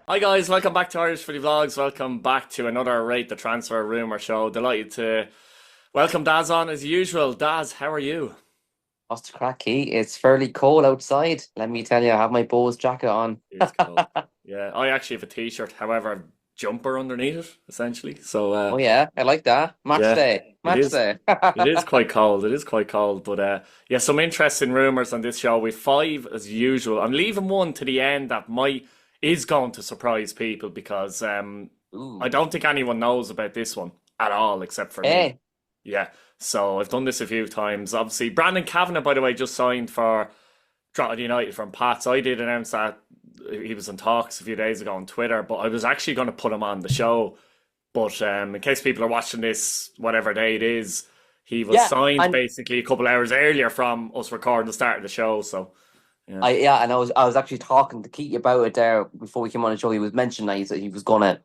Hi guys, welcome back to Irish Footy Vlogs. Welcome back to another Rate the Transfer Rumour show. Delighted to welcome Daz on as usual. Daz, how are you? What's the crack, Key? It's fairly cold outside. Let me tell you, I have my Bose jacket on. It is cold. Yeah, I actually have a t-shirt, however, a jumper underneath it, essentially. So, Oh yeah, I like that. Match yeah, day. it Match is. day. It is quite cold. It is quite cold. But yeah, some interesting rumours on this show. We've five as usual. I'm leaving one to the end that might is going to surprise people because I Ooh. don't think anyone knows about this one at all except for me. Hey. Yeah, so I've done this a few times. Obviously, Brandon Kavanagh, by the way, just signed for Drogheda United from Pats. I did announce that he was in talks a few days ago on Twitter, but I was actually going to put him on the show. But in case people are watching this, whatever day it is, he was Yeah, signed and basically a couple of hours earlier from us recording the start of the show. So, yeah. I was actually talking to Keith about it there before we came on the show. He was mentioning that he was gonna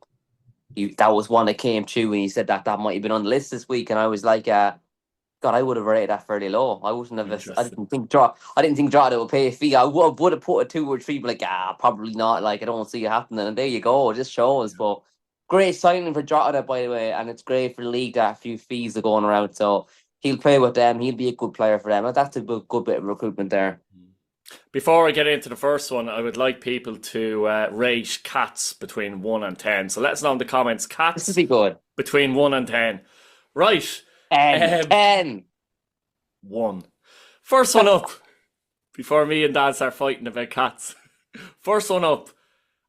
that was one that came true and he said that might have been on the list this week and I was like God, I would have rated that fairly low. I wouldn't have. Interesting. I didn't think Drogheda would pay a fee. I would have put a two or three, but like, probably not. Like, I don't see it happening. And there you go. It just shows. Yeah. But great signing for Drogheda, by the way, and it's great for the league that a few fees are going around. So he'll play with them. He'll be a good player for them. That's a good bit of recruitment there. Before I get into the first one, I would like people to rate cats between 1 and 10. So let's know in the comments, This would cats be good. between 1 and 10. Right. And Um, 10. 1. First one up, before me and Dad start fighting about cats. First one up,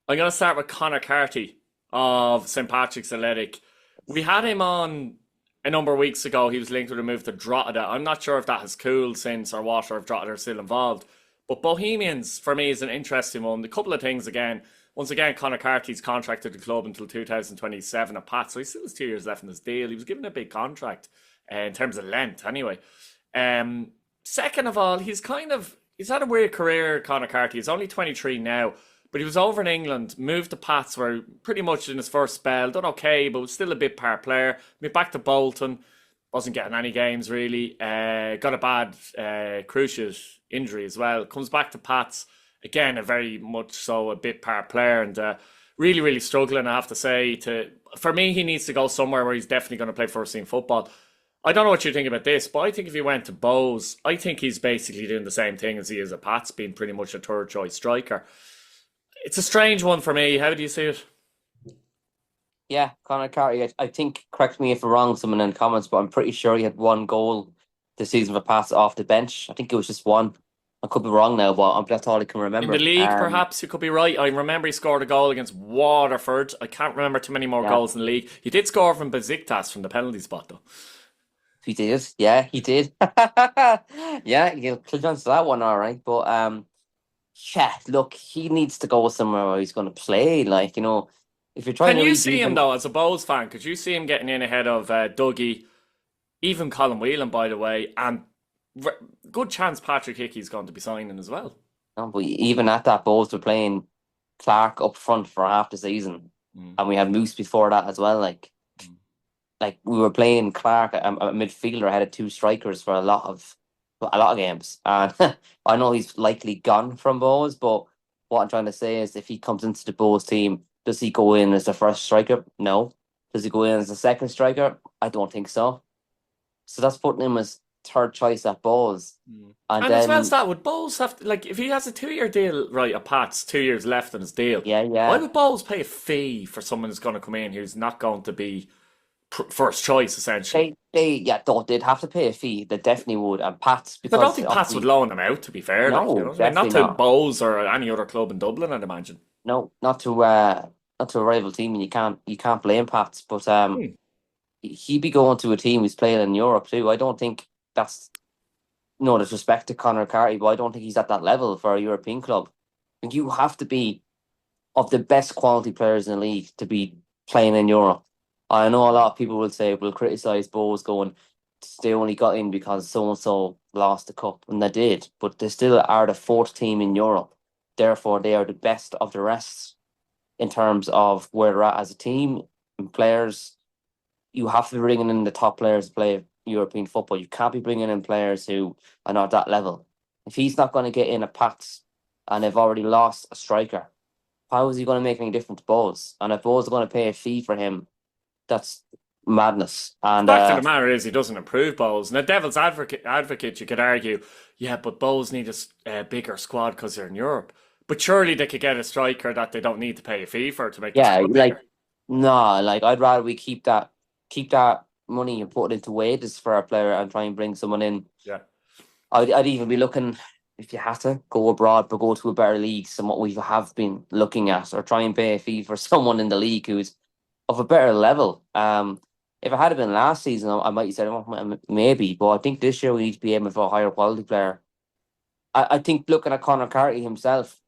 I'm going to start with Conor Carty of St. Patrick's Athletic. We had him on a number of weeks ago. He was linked with a move to Drogheda. I'm not sure if that has cooled since or what, or if Drogheda are still involved. But Bohemians, for me, is an interesting one. A couple of things again. Once again, Conor Carty's contracted the club until 2027 at Pat, so he still has 2 years left in his deal. He was given a big contract in terms of length, anyway. Second of all, he's had a weird career, Conor Carty. He's only 23 now, but he was over in England, moved to Pats, where pretty much in his first spell, done okay, but was still a bit par player. Went back to Bolton, wasn't getting any games really. Got a bad cruciate injury as well. Comes back to Pats again, a very much so a bit par player, and really, really struggling. I have to say, for me, he needs to go somewhere where he's definitely going to play first team football. I don't know what you think about this, but I think if he went to Bowes, I think he's basically doing the same thing as he is at Pats, being pretty much a third choice striker. It's a strange one for me. How do you see it? Yeah, Conor Carty. I think, correct me if I'm wrong, someone in the comments, but I'm pretty sure he had one goal this season for Pats off the bench. I think it was just one. I could be wrong now, but that's all I can In the remember. league, perhaps you could be right. I remember he scored a goal against Waterford. I can't remember too many more Yeah, goals in the league. He did score from Besiktas from the penalty spot, though. he did. Yeah, he did. Yeah, he'll click onto that one, all right. But yeah, look, he needs to go somewhere where he's going to play. Like, if you're trying Can to you read see him even, though, as a Bowes fan? Could you see him getting in ahead of Dougie, even Colin Whelan, by the way, and good chance Patrick Hickey's going to be signing as well. no, but even at that, Bowles were playing Clark up front for half the season, Mm, and we had Moose before that as well. mm, Like we were playing Clark, a midfielder, had two strikers for a lot of games. And I know he's likely gone from Bowes, but what I'm trying to say is if he comes into the Bowes team, does he go in as the first striker? No. Does he go in as the second striker? I don't think so. So that's putting him as third choice at Bowes. mm. And And as well as then, that, would Bowles have to, like, if he has a 2 year deal, right, at Pats, 2 years left on his deal, yeah, why yeah. would Bowles pay a fee for someone who's going to come in who's not going to be first choice, essentially? They'd have to pay a fee. They definitely would. And Pats, Because I don't because think Pats would obviously, loan him out, to be fair. Like, you know no, what I mean? Not definitely to not. Bowes or any other club in Dublin, I'd imagine. No, not to a rival team, and you can't blame Pats. But Hmm. he'd be going to a team who's playing in Europe too. I don't think that's no disrespect to Conor Carty, but I don't think he's at that level for a European club. And you have to be of the best quality players in the league to be playing in Europe. I know a lot of people will say will criticize Bowes going they only got in because so and so lost the cup, and they did, but they still are the fourth team in Europe. Therefore, they are the best of the rest in terms of where they're at as a team and players. You have to be bringing in the top players to play European football. You can't be bringing in players who are not that level. If he's not going to get in a Pats and they've already lost a striker, how is he going to make any difference to Bowes? And if Bowes are going to pay a fee for him, that's madness. And Fact of the matter is, he doesn't improve Bowles. Now, devil's advocate, you could argue, yeah, but Bowles need a bigger squad because they're in Europe. But surely they could get a striker that they don't need to pay a fee for to make the yeah, squad like bigger. no, like I'd rather we keep that money and put it into wages for our player and try and bring someone in. Yeah. I'd even be looking, if you have to go abroad, but go to a better league than what we have been looking at, or try and pay a fee for someone in the league who's of a better level. If it had been last season, I might have said maybe, but I think this year we need to be aiming for a higher quality player. I think looking at Conor Carty himself,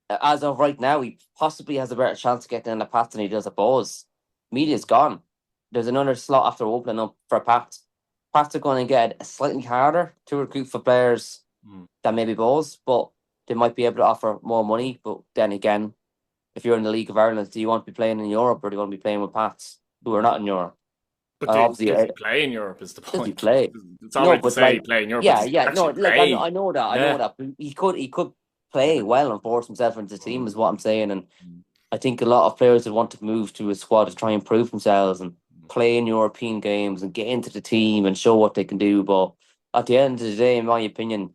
as of right now, he possibly has a better chance of getting in a Pat than he does at Bowes. Media's gone. There's another slot after opening up for Pat. Pats are going to get slightly harder to recruit for players than maybe Bowes, but they might be able to offer more money. But then again, if you're in the League of Ireland, do you want to be playing in Europe or do you want to be playing with Pats who are not in Europe? But Obviously, does he play in Europe is the does he point. play? It's all No, right to but say he like, play in Europe, but yeah, does he yeah, no, actually like I play? know that, I know Yeah. that. But he could play well and force himself into the team, is what I'm saying. And I think a lot of players would want to move to a squad to try and prove themselves and play in European games and get into the team and show what they can do. But at the end of the day, in my opinion,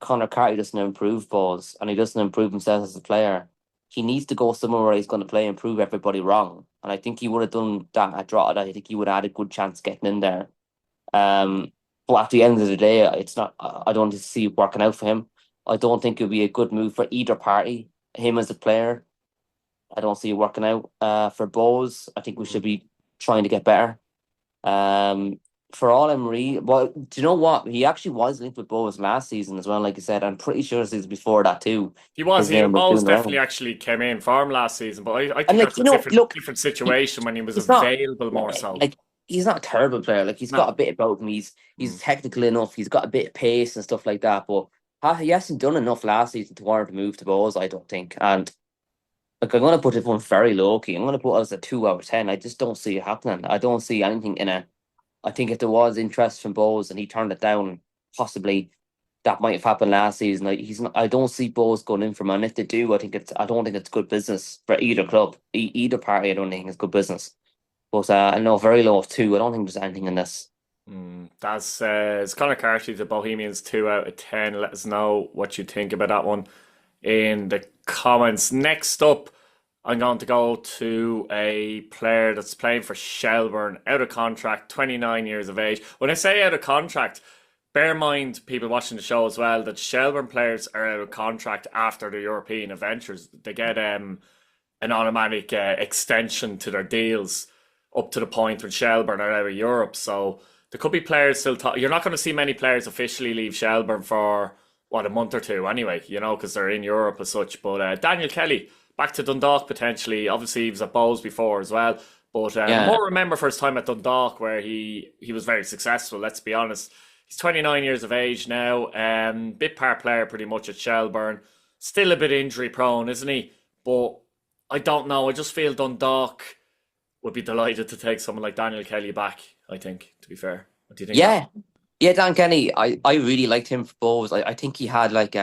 Conor Carty doesn't improve balls and he doesn't improve himself as a player. He needs to go somewhere where he's going to play and prove everybody wrong. And I think he would have done that at Drogheda. I think he would have had a good chance getting in there. But at the end of the day, it's not. I don't see it working out for him. I don't think it would be a good move for either party. Him as a player, I don't see it working out. For Bowes, I think we should be trying to get better. For all Emery, well, do you know what? He actually was linked with Bowes last season as well. Like I said, I'm pretty sure this is before that too. He was. His name was Bowles doing definitely around. actually came in form last season, but I And think like that's a look, different he, situation when he was he's not available more so. like he's not a terrible player. Like he's got a No. bit about him. He's Mm. technical enough. He's got a bit of pace and stuff like that. But he hasn't done enough last season to warrant a move to Bowes, I don't think. And like I'm gonna put it one very low key. I'm gonna put us at 2 out of 10. I just don't see it happening. I don't see anything in it. I think if there was interest from Bowes and he turned it down, possibly that might have happened last season. Like he's not. I don't see Bowes going in for him. And if they do, I don't think it's good business for either club, either party. I don't think it's good business. But I know very low of 2. I don't think there's anything in this. That's it's Conor Carty, the Bohemians 2 out of 10. Let us know what you think about that one in the comments. Next up, I'm going to go to a player that's playing for Shelbourne, out of contract, 29 years of age. When I say out of contract, bear in mind, people watching the show as well, that Shelbourne players are out of contract after the European adventures. They get an automatic extension to their deals up to the point when Shelbourne are out of Europe. So there could be players still. You're not going to see many players officially leave Shelbourne for a month or two anyway, because they're in Europe as such. But Daniel Kelly back to Dundalk potentially. Obviously, he was at Bowes before as well. But Yeah, more remember for his time at Dundalk where he was very successful. Let's be honest. He's 29 years of age now. Bit part player pretty much at Shelbourne. Still a bit injury prone, isn't he? But I don't know. I just feel Dundalk would be delighted to take someone like Daniel Kelly back, I think, to be fair. What do you think of that? yeah. Dan Kenny, I really liked him for Bowes. I think he had like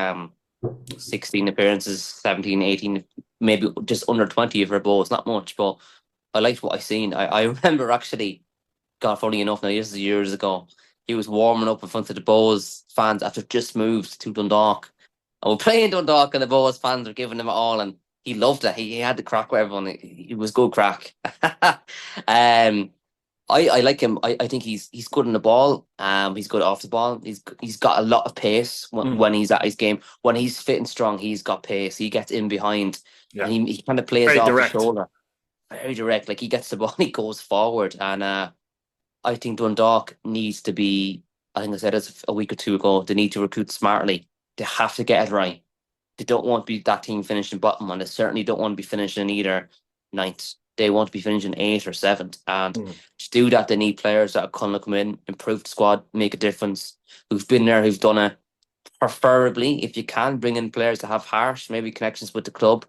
16 appearances, 17, 18, maybe just under 20 for Bowes. Not much, but I liked what I seen. I remember actually, God, funny enough, now this is years ago. He was warming up in front of the Bowes fans after just moved to Dundalk. And we're playing Dundalk, and the Bowes fans were giving him it all, and he loved it. He had the crack with everyone. He was good crack. um, I like him. I think he's good in the ball. He's good off the ball. He's got a lot of pace when he's at his game. When he's fit and strong, he's got pace. He gets in behind, Yeah. and he kind of plays Very off direct. the shoulder. Very direct. Like he gets the ball, he goes forward, and I think Dundalk needs to be. I think I said this a week or two ago. They need to recruit smartly. They have to get it right. They don't want to be that team finishing bottom, and they certainly don't want to be finishing either ninth. They want to be finishing 8th or 7th. And to do that, they need players that are going to come in, improve the squad, make a difference, who've been there, who've done it. Preferably, if you can, bring in players that have harsh, maybe connections with the club,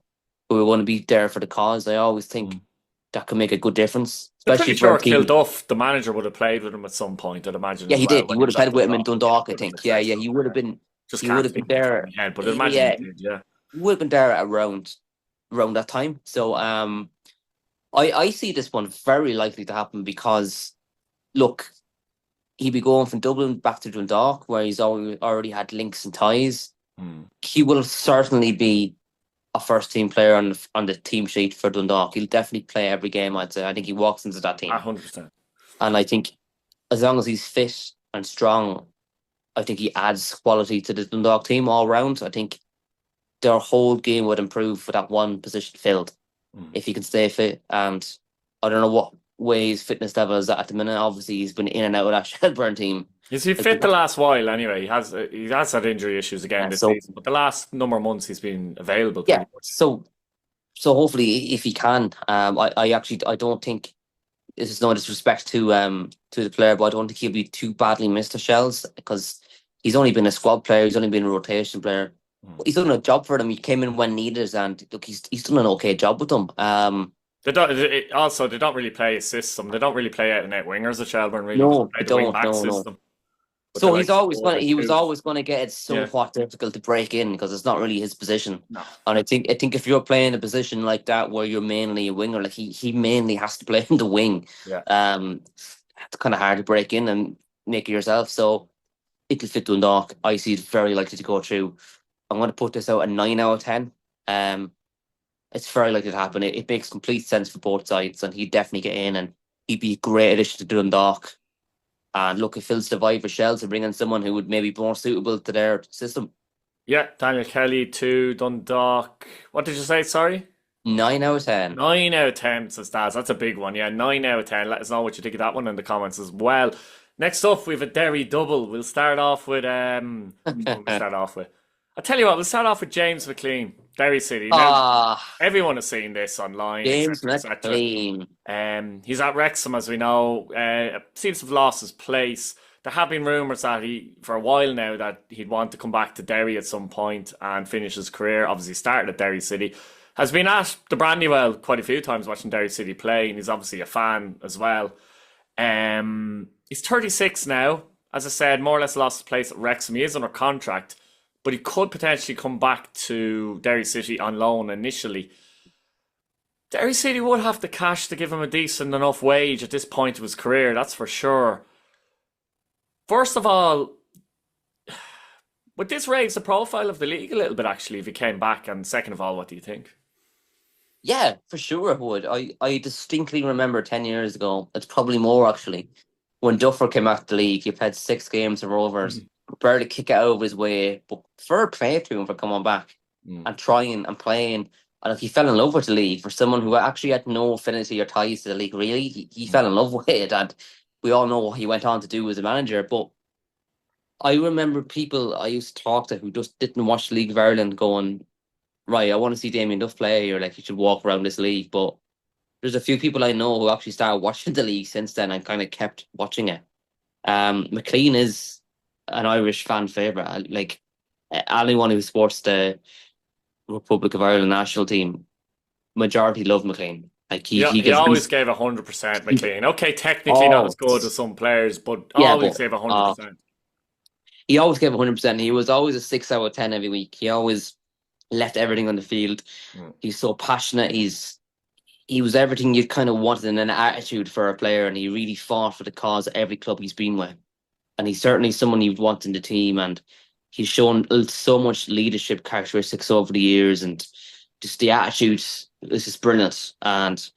who want to be there for the cause. I always think that can make a good difference, I'm especially pretty for a sure team. Kilduff, the manager, would have played with him at some point, I'd imagine Yeah, as he well, did. He when he would was have at played with him in Dundalk. Dundalk, I Would have think. been Yeah, yeah, successful. he would have been. Just He would can't have been think of the top of there. my head, but I imagine Yeah, he did, yeah. he would have been there around. around that time. So I see this one very likely to happen because, look, he'd be going from Dublin back to Dundalk, where he's already had links and ties. He will certainly be a first team player on the team sheet for Dundalk. He'll definitely play every game, I'd say. I think he walks into that team. 100%. And I think as long as he's fit and strong, I think he adds quality to the Dundalk team all round. I think their whole game would improve with that one position filled if he can stay fit. And I don't know what way his fitness level is at the minute. Obviously, he's been in and out of that Shelburne team. Is he fit the last while anyway? He has had injury issues again this season, but the last number of months he's been available. Yeah, so hopefully if he can, I don't think, this is no disrespect to the player, but I don't think he'll be too badly missed to Shells because he's only been a squad player, he's only been a rotation player. He's done a job for them. He came in when needed, and look, he's done an okay job with them. They don't really play a system. They don't really play out and out wingers at Shelburne. Really, no, they don't. System. So he was always going to get it somewhat difficult to break in because it's not really his position. No. And I think if you're playing a position like that where you're mainly a winger, like he mainly has to play in the wing. Yeah. It's kind of hard to break in and make it yourself. So it'll fit Dundalk. I see it very likely to go through. I'm going to put this out a 9 out of 10. It's very likely to happen. It makes complete sense for both sides, and he'd definitely get in, and he'd be a great addition to Dundalk. And look, it fills the vibe for Shells to bring in someone who would maybe be more suitable to their system. Yeah, Daniel Kelly to Dundalk. What did you say? Sorry? 9 out of 10. 9 out of 10, says Daz. That's a big one. Yeah, 9 out of 10. Let us know what you think of that one in the comments as well. Next up, we have a Derry double. We'll start off with... I'll tell you what, we'll start off with James McClean, Derry City. Now, everyone has seen this online. James McClean. He's at Wrexham, as we know. Seems to have lost his place. There have been rumours that for a while now, that he'd want to come back to Derry at some point and finish his career. Obviously started at Derry City. Has been at the Brandywell quite a few times watching Derry City play, and he's obviously a fan as well. He's 36 now. As I said, more or less lost his place at Wrexham. He is under contract, but he could potentially come back to Derry City on loan initially. Derry City would have the cash to give him a decent enough wage at this point of his career, that's for sure. First of all, would this raise the profile of the league a little bit, actually, if he came back? And second of all, what do you think? Yeah, for sure it would. I distinctly remember 10 years ago, it's probably more actually, when Duffer came out of the league. He played 6 games of Rovers. Prepared to kick it out of his way, but fair play to him for coming back and trying and playing. And if he fell in love with the league, for someone who actually had no affinity or ties to the league, really, he fell in love with it. And we all know what he went on to do as a manager. But I remember people I used to talk to who just didn't watch the League of Ireland going, right, I want to see Damien Duff play, or like he should walk around this league. But there's a few people I know who actually started watching the league since then and kind of kept watching it. McClean is an Irish fan favourite. Like anyone who supports the Republic of Ireland national team, majority love McClean. Like he always gave 100% McClean. Okay, technically not as good as some players, but always gave 100%. He always gave 100%. He was always a 6 out of 10 every week. He always left everything on the field. He's so passionate. He was everything you kind of wanted in an attitude for a player, and he really fought for the cause at every club he's been with. And he's certainly someone you'd want in the team, and he's shown so much leadership characteristics over the years, and just the attitude is just brilliant. And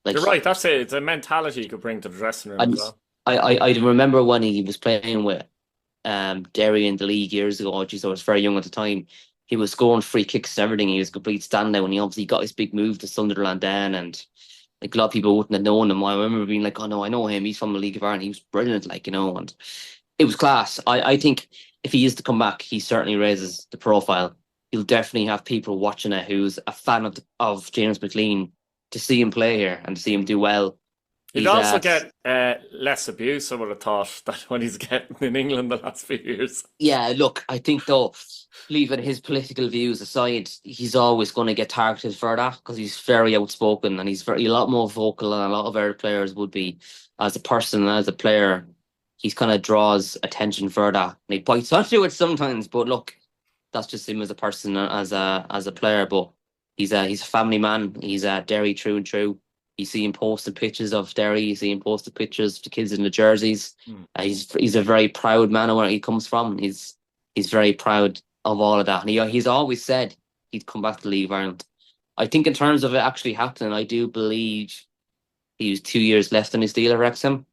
like, you're right, that's it. It's a mentality you could bring to the dressing room as well. I remember when he was playing with Derry in the league years ago. I was very young at the time. He was scoring free kicks and everything. He was a complete standout, and he obviously got his big move to Sunderland then, and like a lot of people wouldn't have known him. I remember being like, oh no, I know him. He's from the League of Ireland. He was brilliant, like, and it was class. I think if he is to come back, he certainly raises the profile. He'll definitely have people watching it who's a fan of James McClean to see him play here and to see him do well. He'd also get less abuse, I would have thought, than what he's getting in England the last few years. Yeah, look, I think though, leaving his political views aside, he's always going to get targeted for that because he's very outspoken, and he's a lot more vocal than a lot of other players would be. As a person and as a player, he's kind of draws attention for that. And he bites onto it sometimes, but look, that's just him as a person, as a player. But He's a family man. He's a Derry through and through. You see him posting pictures of Derry. You see him posting pictures of the kids in the jerseys. He's a very proud man of where he comes from. He's very proud of all of that. And he's always said he'd come back to the League of Ireland. I think in terms of it actually happening, I do believe he was 2 years left on his deal at Wrexham.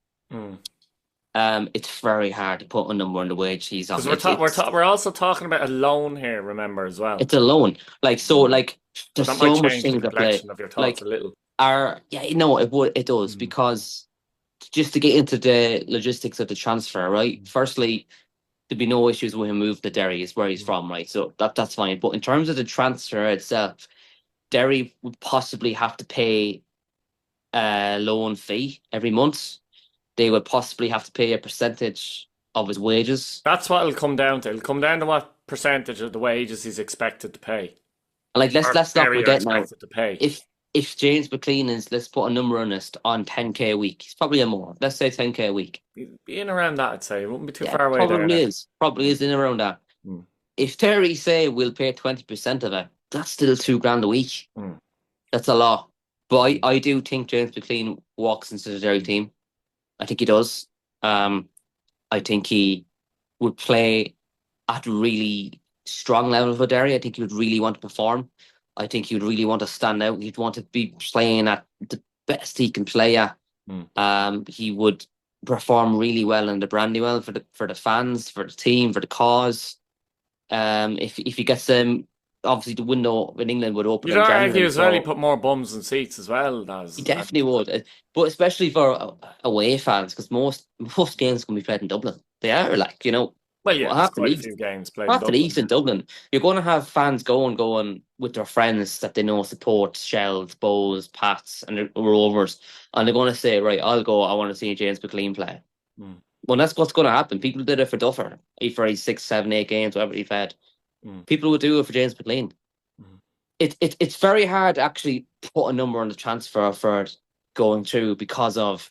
It's very hard to put a number on the wage he's on. Because we're also talking about a loan here, remember, as well. It's a loan. Like, so, like, there's that so might much change things the at play. complexion of your thoughts Like, a little. it does, because just to get into the logistics of the transfer, right? Firstly, there'd be no issues with him moving to Derry, is where he's from, right? So that's fine. But in terms of the transfer itself, Derry would possibly have to pay a loan fee every month. They would possibly have to pay a percentage of his wages. That's what it'll come down to. It'll come down to what percentage of the wages he's expected to pay. Like, let's not forget now. To pay. If James McClean is, let's put a number on this, on 10k a week, he's probably a more. Let's say 10k a week. Be in around that, I'd say. It wouldn't be too far away. Probably is in around that. If Derry say we'll pay 20% of it, that's still $2,000 a week. That's a lot. But I do think James McClean walks into the Derry team. I think he does. I think he would play at a really strong level for Derry. I think he would really want to perform. I think he would really want to stand out. He'd want to be playing at the best he can play at. He would perform really well in the Brandywell for the fans, for the team, for the cause. If he gets them, obviously the window in England would open. You'd argue as well. He put more bums and seats as well. He definitely would, but especially for away fans, because most games can be played in Dublin. They are, like, you know. Well, yeah, there's quite a few games played after the East in Dublin. You're going to have fans going with their friends that they know support Shells, Bows, Pats, and the Rovers, and they're going to say, right, I'll go. I want to see James McClean play. Well, that's what's going to happen. People did it for Duffer, for his 6, 7, 8 games, whatever he had. People would do it for James McClean. It's very hard to actually put a number on the transfer for it going through, because of,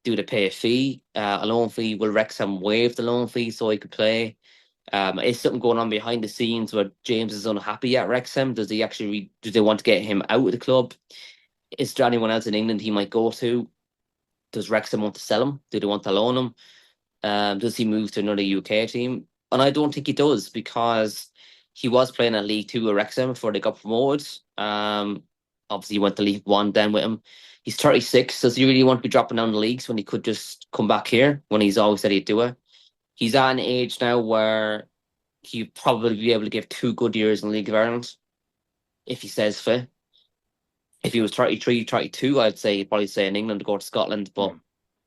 do they pay a fee, a loan fee? Will Wrexham waive the loan fee so he could play? Is something going on behind the scenes where James is unhappy at Wrexham? Does he actually? Do they want to get him out of the club? Is there anyone else in England he might go to? Does Wrexham want to sell him? Do they want to loan him? Does he move to another UK team? And I don't think he does, because he was playing at League 2 at Wrexham before they got promoted. Obviously, he went to League 1 then with him. He's 36. Does he really want to be dropping down the leagues when he could just come back here, when he's always said he'd do it? He's at an age now where he'd probably be able to give 2 good years in the League of Ireland if he stays fit. If he was 33, 32, I'd say he'd probably stay in England to go to Scotland, but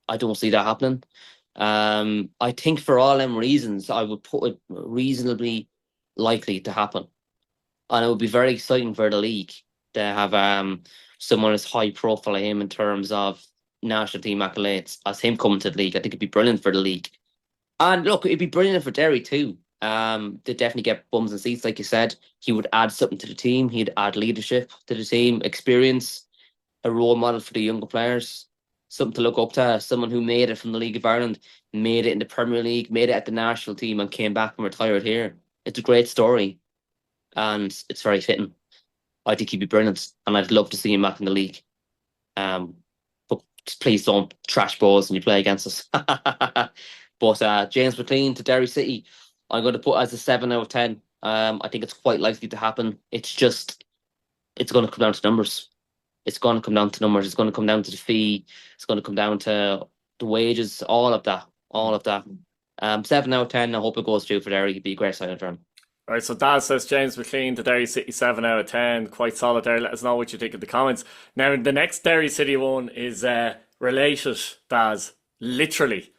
I don't see that happening. I think for all them reasons, I would put it reasonably likely to happen. And it would be very exciting for the league to have someone as high profile as him in terms of national team accolades as him coming to the league. I think it'd be brilliant for the league. And look, it'd be brilliant for Derry too. They definitely get bums and seats, like you said. He would add something to the team. He'd add leadership to the team, experience, a role model for the younger players, something to look up to, someone who made it from the League of Ireland, made it in the Premier League, made it at the national team and came back and retired here. It's a great story and it's very fitting. I think he'd be brilliant, and I'd love to see him back in the league. But please don't trash balls when you play against us. But James McClean to Derry City, I'm going to put as a 7 out of 10. I think it's quite likely to happen. It's going to come down to numbers. It's going to come down to numbers. It's going to come down to the fee. It's going to come down to the wages, all of that. 7 out of 10. I hope it goes through for Derry. It'd be a great signing for him. Right, so Dad says James McClean to Derry City, 7 out of 10. Quite solid there. Let us know what you think in the comments. Now, the next Derry City one is related, Daz. Literally.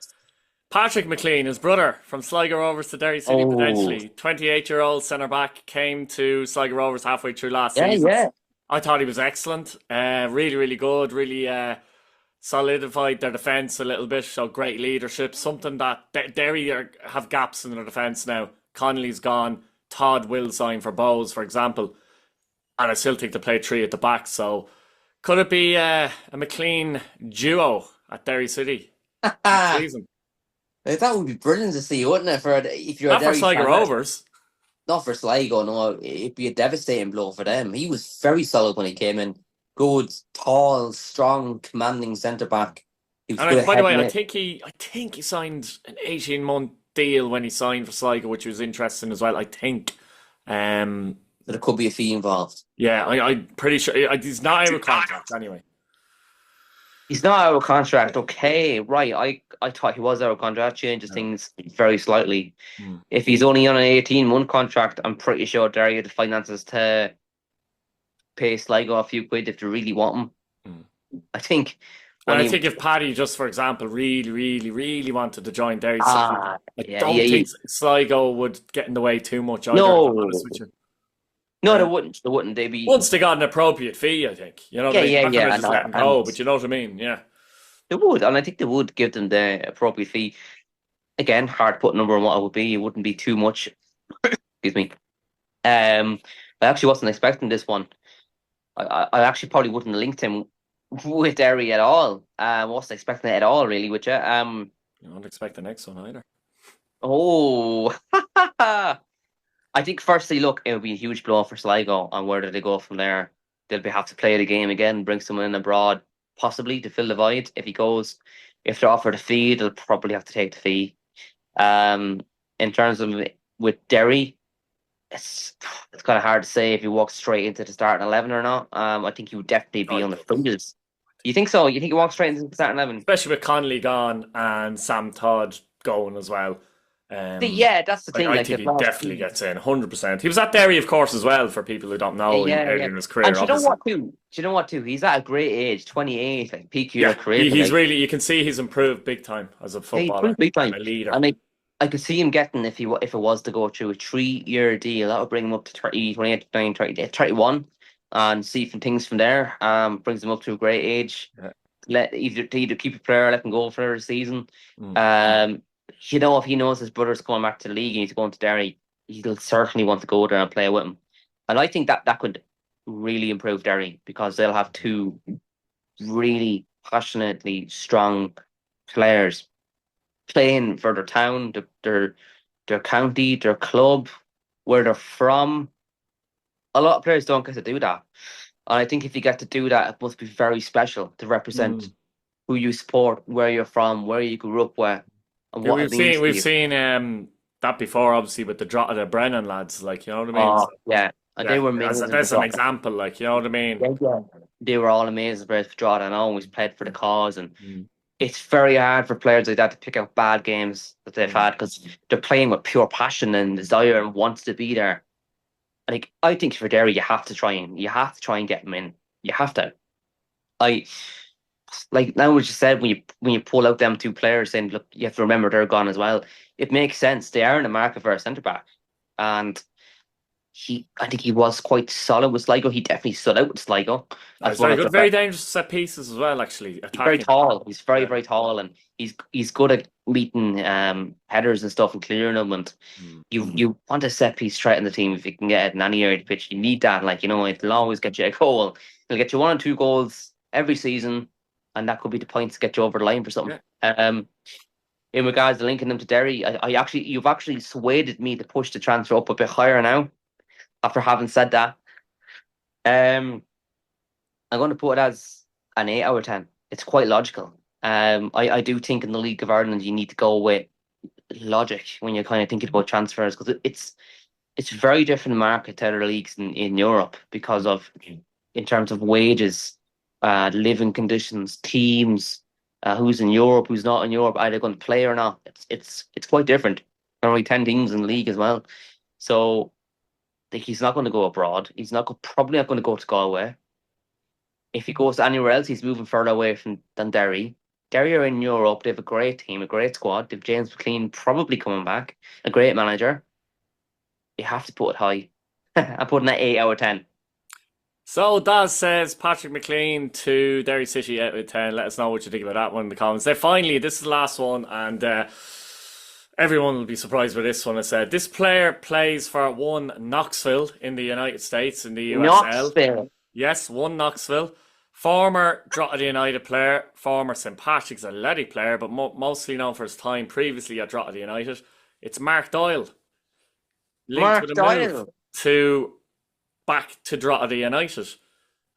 Patrick McClean, his brother, from Sligo Rovers to Derry City, potentially. 28-year-old centre-back, came to Sligo Rovers halfway through last season. Yeah. I thought he was excellent. Really, really good. Really solidified their defence a little bit. Showed great leadership. Something that Derry have gaps in their defence now. Connolly's gone. Todd will sign for Bowes, for example. And I still think they play 3 at the back. So could it be a McClean duo at Derry City this season? That would be brilliant to see, wouldn't it? If you're not a Derry for Sligo fan, Rovers. not for Sligo, no, it'd be a devastating blow for them. He was very solid when he came in. Good, tall, strong, commanding centre back. He was And good at by the way, heading it. I think he signed an 18-month deal when he signed for Sligo, which was interesting as well. I think. Um, So there could be a fee involved. yeah, I'm pretty sure he's not out of contract anyway. He's not out of contract. Okay, right. I thought he was out of contract. Changes No. things very slightly. Hmm. If he's only on an 18-month contract, I'm pretty sure Derry had the finances to pay Sligo a few quid if they really want him. I think And when I he think if Paddy, just for example, really, really, really wanted to join Derry City, I don't yeah. think Sligo would get in the way too much either, if I'm No, honest with you. no, they Um, wouldn't. They wouldn't. They'd be once they got an appropriate fee, I think. You know what I mean? They're not going to just let him and go, but you know what I mean? Yeah. they would, and I think they would give them the appropriate fee. Again, hard to put a number on what it would be. It wouldn't be too much. Excuse me. I actually wasn't expecting this one. I actually probably wouldn't have linked him with Derry at all. Wasn't expecting it at all, really, with you. You don't expect the next one either. Oh, I think firstly, look, it would be a huge blow for Sligo, and where do they go from there? Have to play the game again, bring someone in abroad, possibly to fill the void. If he goes, if they're offered a fee, they'll probably have to take the fee. Um, in terms of with Derry, it's kind of hard to say if he walks straight into the starting 11 or not. I think he would definitely be Oh, on the fringes. You think so? You think he walks straight into the starting 11? especially with Connolly gone and Sam Todd going as well. Yeah, that's the thing. I Like think they've he lost. definitely gets in 100%. He was at Derry, of course, as well, for people who don't know, Yeah, early yeah. in his And career, do you know obviously. what too? Do you know what too? He's at a great age, 28, like peak of your Yeah, career. he's really, you can see he's improved big time as a Yeah, he's footballer pretty big and time. a leader. And I could see him getting if it was to go through a 3-year deal, that would bring him up to 30, 28, 29, 30, 31 and see from things from there. Brings him up to a great age. Yeah. Either keep a player, let him go for a season. Mm. If he knows his brother's coming back to the league and he's going to Derry, he'll certainly want to go there and play with him. And I think that could really improve Derry because they'll have two really passionately strong players playing for their town, their county, their club, where they're from. A lot of players don't get to do that. And I think if you get to do that, it must be very special to represent Mm. who you support, where you're from, where you grew up with, and Yeah, what it means to we've you. seen that before, obviously, with the Brennan lads, like, you know what I mean? Oh, So, yeah. And they yeah, were amazing. that's an example, like, you know what I mean? Yeah. They were all amazing players for Drogheda and always played for the cause. And Mm. it's very hard for players like that to pick out bad games that they've had because they're playing with pure passion and desire and wants to be there. Like I think for Derry, you have to try and get them in. You have to. I like now what you said when you pull out them two players, saying look, you have to remember they're gone as well. It makes sense. They are in the market for a centre back, and I think he was quite solid with Sligo. He definitely stood out with Sligo as He's one very of good, the very dangerous set pieces as well, actually, He's very attacking. tall. He's very, Yeah. very tall, and he's good at meeting headers and stuff and clearing them. And Mm. you want a set piece threat in the team if you can get it in any area of the pitch. You need that. Like it'll always get you a goal. It'll get you 1 or 2 goals every season, and that could be the points to get you over the line for something. Yeah. In regards to linking them to Derry, you've actually swayed me to push the transfer up a bit higher now. After having said that, I'm going to put it as an 8 out of 10. It's quite logical. I do think in the League of Ireland you need to go with logic when you're kind of thinking about transfers because it's a very different market to other leagues in Europe because of in terms of wages, living conditions, teams, who's in Europe, who's not in Europe, are they going to play or not? It's quite different. There are only 10 teams in the league as well, so I think he's not going to go abroad. He's probably not going to go to Galway. If he goes anywhere else, he's moving further away than Derry. Derry are in Europe. They have a great team, a great squad. They've James McClean probably coming back, a great manager. You have to put it high. I'm putting that 8 out of 10. So Daz says Patrick McClean to Derry City out of 10. Let us know what you think about that one in the comments. Then finally, this is the last one, and everyone will be surprised with this one. I said this player plays for one Knoxville in the United States in the USL. Knoxville. Yes, one Knoxville. Former Drogheda United player, former St Patrick's Athletic player, but mostly known for his time previously at Drogheda United. It's Mark Doyle. linked Mark with a move Doyle. to back to Drogheda United.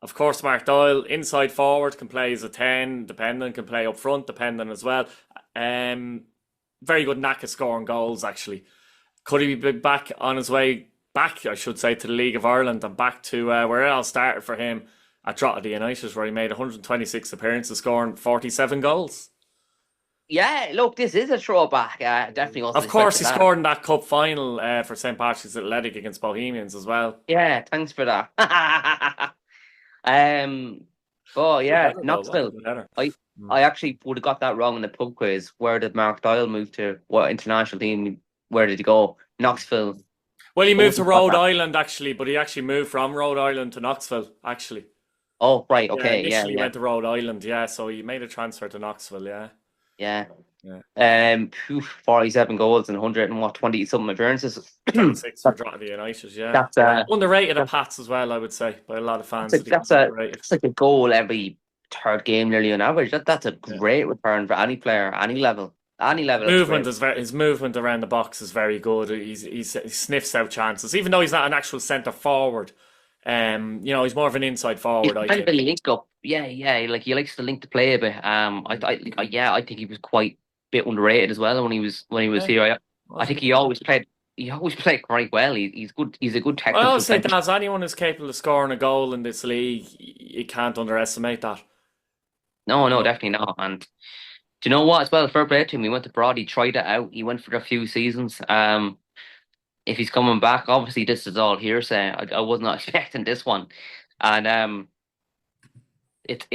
Of course, Mark Doyle, inside forward, can play as a 10, dependent, can play up front, dependent as well. Very good knack at scoring goals, actually. Could he be back on his way back, I should say, to the League of Ireland and back to where it all started for him at Drogheda United, where he made 126 appearances, scoring 47 goals? Yeah, look, this is a throwback. Definitely wasn't Of course, expecting he that. scored in that cup final for St. Patrick's Athletic against Bohemians as well. Yeah, thanks for that. um, oh Good yeah, header, though. What a Knoxville. good header. I I actually would have got that wrong in the pub quiz. Where did Mark Doyle move to? What international team? Where did he go? Knoxville. Well, he I moved wouldn't to have got Rhode that. Island, actually, but he actually moved from Rhode Island to Knoxville, actually. Oh, right. Yeah, Okay. Yeah. initially Yeah. went to Rhode Island, yeah, so he made a transfer to Knoxville, yeah. Yeah. Yeah. 47 goals and 100 and what 20 something appearances. 26 for Drogheda United, yeah. That's Underrated at Pats as well, I would say, by a lot of that's fans. a, I think that's he's a underrated. that's like a goal every third game nearly on average. That's a Yeah. great return for any player, any level. Any level, that's Movement great. is his movement around the box is very good. He sniffs out chances, even though he's not an actual centre forward. He's more of an inside He's forward, I kind of a think. link up. Yeah, yeah. Like he likes to link the play a bit. Yeah, I think he was quite a bit underrated as well when he was Yeah, here. I think wasn't he it? always played. He always played quite well. He's good. He's a good I technical always say player. that as anyone who's capable of scoring a goal in this league, you can't underestimate that. No, You no, know, definitely not. And do you know what? As well, fair play to him. He went abroad. He tried it out. He went for a few seasons. If he's coming back, obviously this is all hearsay. I was not expecting this one, and it's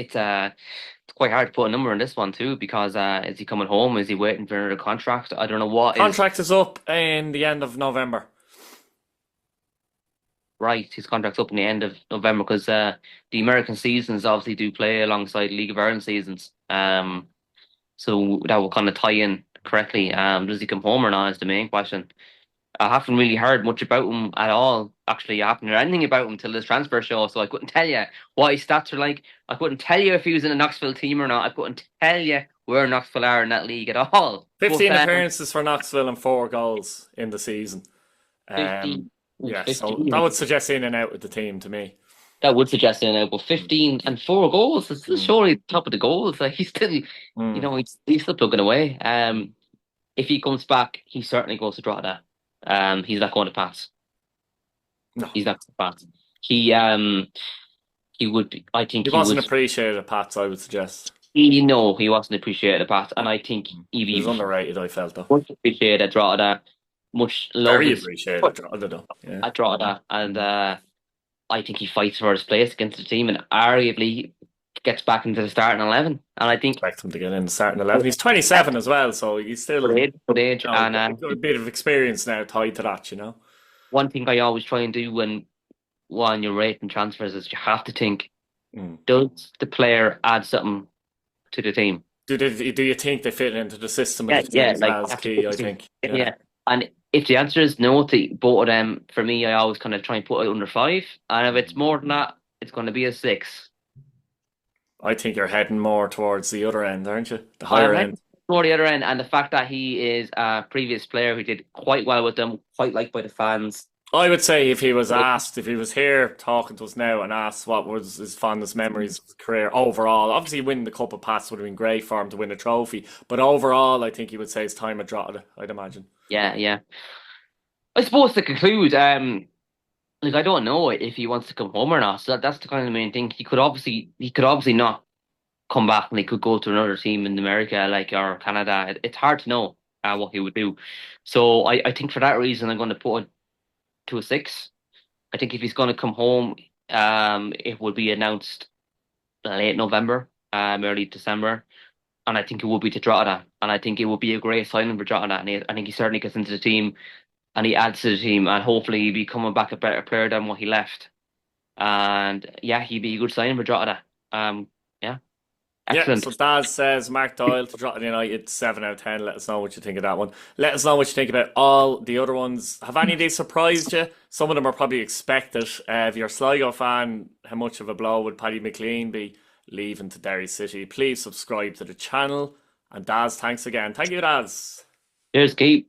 quite hard to put a number on this one too because is he coming home? Is he waiting for another contract? I don't know what is contract is up in the end of November. right. His contract's up in the end of November because the American seasons obviously do play alongside League of Ireland seasons. So that will kind of tie in correctly. Does he come home or not is the main question. I haven't really heard much about him at all. Actually, I haven't heard anything about him till this transfer show, so I couldn't tell you what his stats are like. I couldn't tell you if he was in a Knoxville team or not. I couldn't tell you where Knoxville are in that league at all. But 15 appearances for Knoxville and 4 goals in the season. 50, Yeah, so that 15, would suggest in and out with the team to me. that would suggest it now, but 15 and 4 goals is still Mm. surely top of the goals. Like he's still, Mm. he's still plugging away. If he comes back, he certainly goes to Drogheda. He's not going to pass. No, He's not going to pass. He would be. I think he he wasn't would. appreciated at Pats, I would suggest. He wasn't appreciated at Bath, and I think he'd He was be underrated, I felt, though. much appreciated at Drogheda, much loved Very appreciated at Drogheda, though. Yeah. at Drogheda, and I think he fights for his place against the team, and arguably gets back into the starting 11. And I think Expect him to get in the starting 11. He's 27 as well, so he's still good age, and a good bit of experience now tied to that. one thing I always try and do when you're rating transfers is you have to think: Mm. does the player add something to the team? Do you think they fit into the system Yeah, of the team? yeah, like That's key, I think. yeah. And if the answer is no to both of them, for me, I always kind of try and put it under 5. And if it's more than that, it's going to be a 6. I think you're heading more towards the other end, aren't you? The I'm higher heading end. more the other end, and the fact that he is a previous player who did quite well with them, quite liked by the fans. I would say if he was here talking to us now and asked what was his fondest memories of his career overall, obviously winning the Cup of Pats would have been great for him to win a trophy. But overall, I think he would say his time at Drogheda, I'd imagine. Yeah, yeah. I suppose to conclude, like I don't know if he wants to come home or not. So that's the kind of main thing. He could obviously not come back, and he could go to another team in America, like or Canada. It's hard to know what he would do. So I think for that reason, I'm going to put it to a 6. I think if he's going to come home, it would be announced late November, early December, and I think it would be to Drogheda, and I think it would be a great signing for Drogheda, and I think he certainly gets into the team, and he adds to the team, and hopefully he'll be coming back a better player than what he left, and yeah, he'd be a good signing for Drogheda. Yeah, Yeah, excellent. so Daz says Mark Doyle to Drogheda United, 7 out of 10. Let us know what you think of that one. Let us know what you think about all the other ones. Have any of these surprised you? Some of them are probably expected. If you're a Sligo fan, how much of a blow would Paddy McClean be leaving to Derry City? Please subscribe to the channel. And Daz, thanks again. Thank you, Daz. Here's Keith.